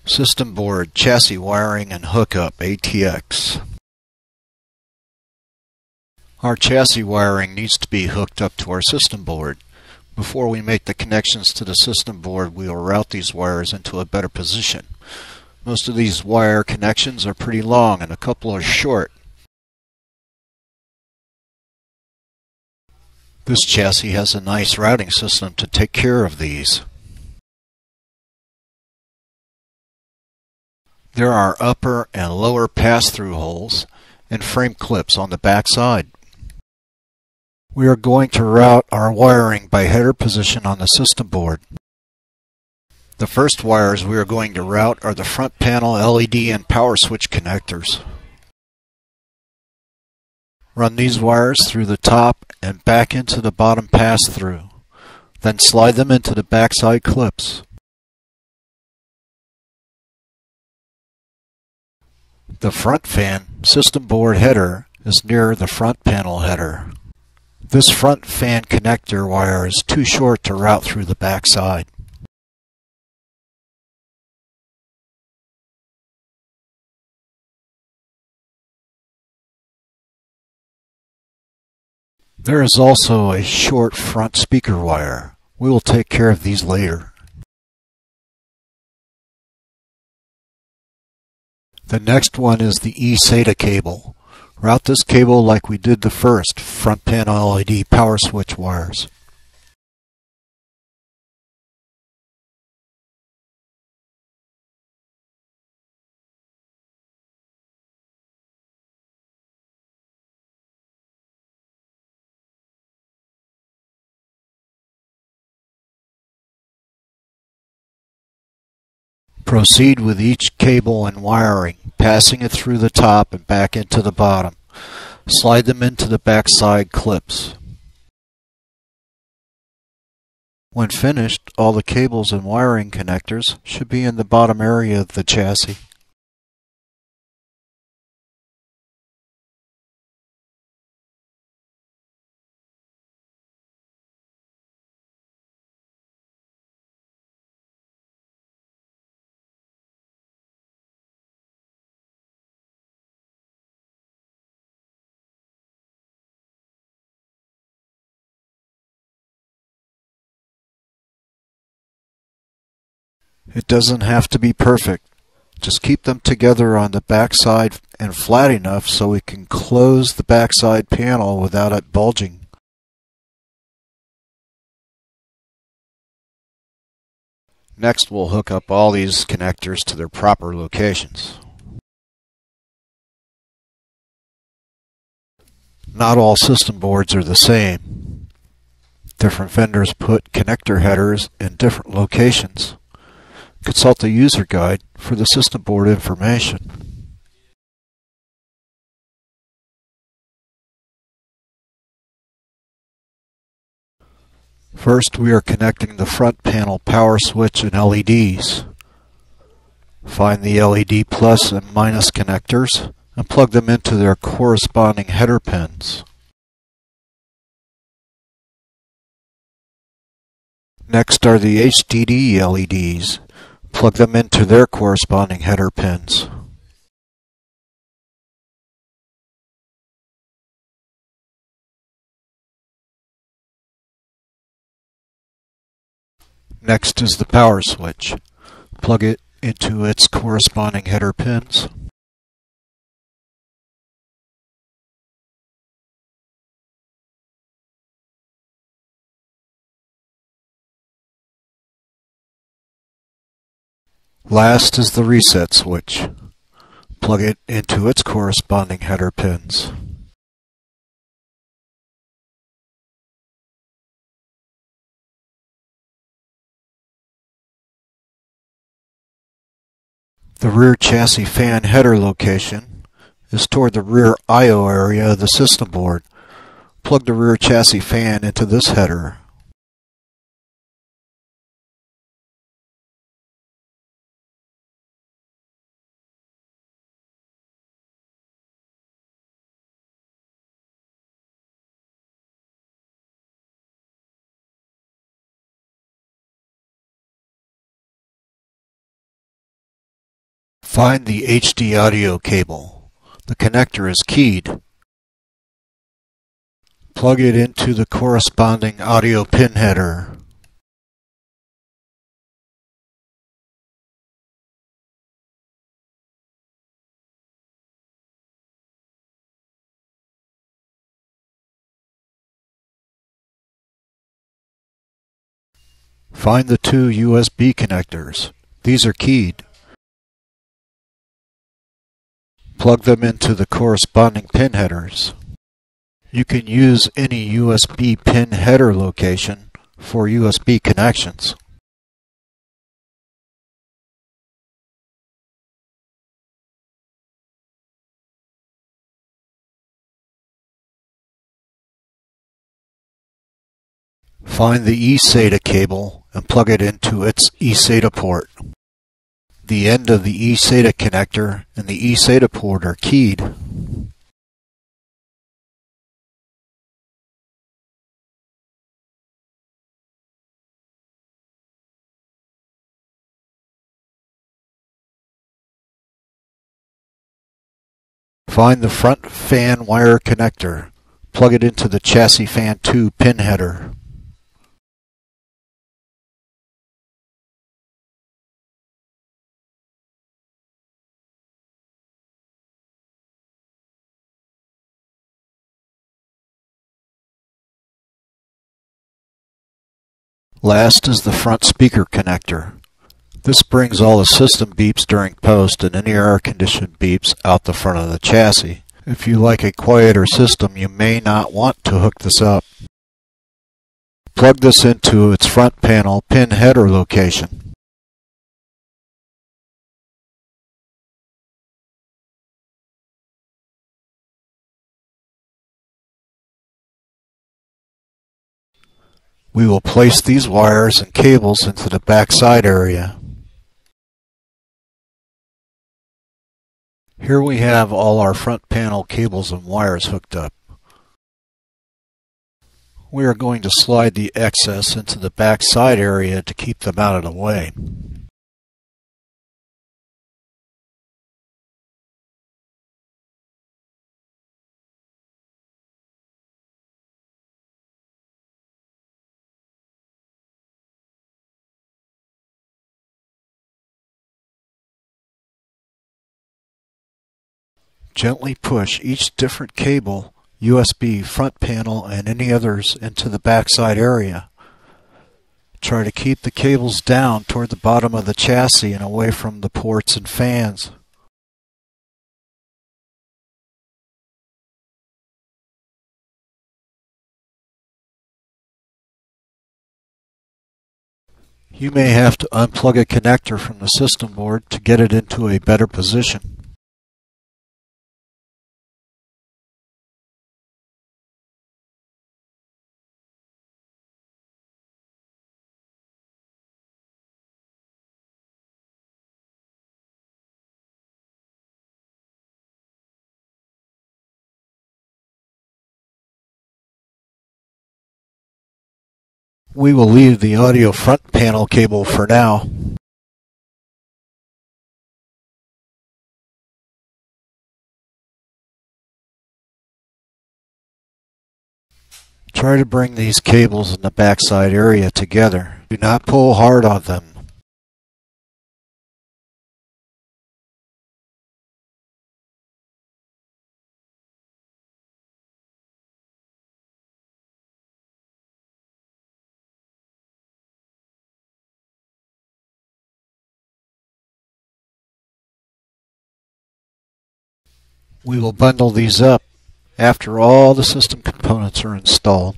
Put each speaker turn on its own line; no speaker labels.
Systemboard, chassis wiring and hookup, ATX. Our chassis wiring needs to be hooked up to our system board. Before we make the connections to the system board, we will route these wires into a better position. Most of these wire connections are pretty long and a couple are short. This chassis has a nice routing system to take care of these. There are upper and lower pass-through holes and frame clips on the back side. We are going to route our wiring by header position on the system board. The first wires we are going to route are the front panel LED and power switch connectors. Run these wires through the top and back into the bottom pass-through. Then slide them into the backside clips. The front fan system board header is near the front panel header. This front fan connector wire is too short to route through the backside. There is also a short front speaker wire. We will take care of these later. The next one is the eSATA cable. Route this cable like we did the first front panel LED power switch wires. Proceed with each cable and wiring, passing it through the top and back into the bottom. Slide them into the backside clips. When finished, all the cables and wiring connectors should be in the bottom area of the chassis. It doesn't have to be perfect. Just keep them together on the backside and flat enough so we can close the backside panel without it bulging. Next, we'll hook up all these connectors to their proper locations. Not all system boards are the same. Different vendors put connector headers in different locations. Consult the user guide for the system board information. First, we are connecting the front panel power switch and LEDs. Find the LED plus and minus connectors and plug them into their corresponding header pins. Next are the HDD LEDs. Plug them into their corresponding header pins. Next is the power switch. Plug it into its corresponding header pins. Last is the reset switch. Plug it into its corresponding header pins. The rear chassis fan header location is toward the rear I/O area of the system board. Plug the rear chassis fan into this header. Find the HD audio cable. The connector is keyed. Plug it into the corresponding audio pin header. Find the two USB connectors. These are keyed. Plug them into the corresponding pin headers. You can use any USB pin header location for USB connections. Find the eSATA cable and plug it into its eSATA port. The end of the eSATA connector and the eSATA port are keyed. Find the front fan wire connector. Plug it into the chassis fan 2 pin header. Last is the front speaker connector. This brings all the system beeps during post and any air-conditioned beeps out the front of the chassis. If you like a quieter system, you may not want to hook this up. Plug this into its front panel pin header location. We will place these wires and cables into the backside area. Here we have all our front panel cables and wires hooked up. We are going to slide the excess into the backside area to keep them out of the way. Gently push each different cable, USB, front panel, and any others into the backside area. Try to keep the cables down toward the bottom of the chassis and away from the ports and fans. You may have to unplug a connector from the system board to get it into a better position. We will leave the audio front panel cable for now. Try to bring these cables in the backside area together. Do not pull hard on them. We will bundle these up after all the system components are installed.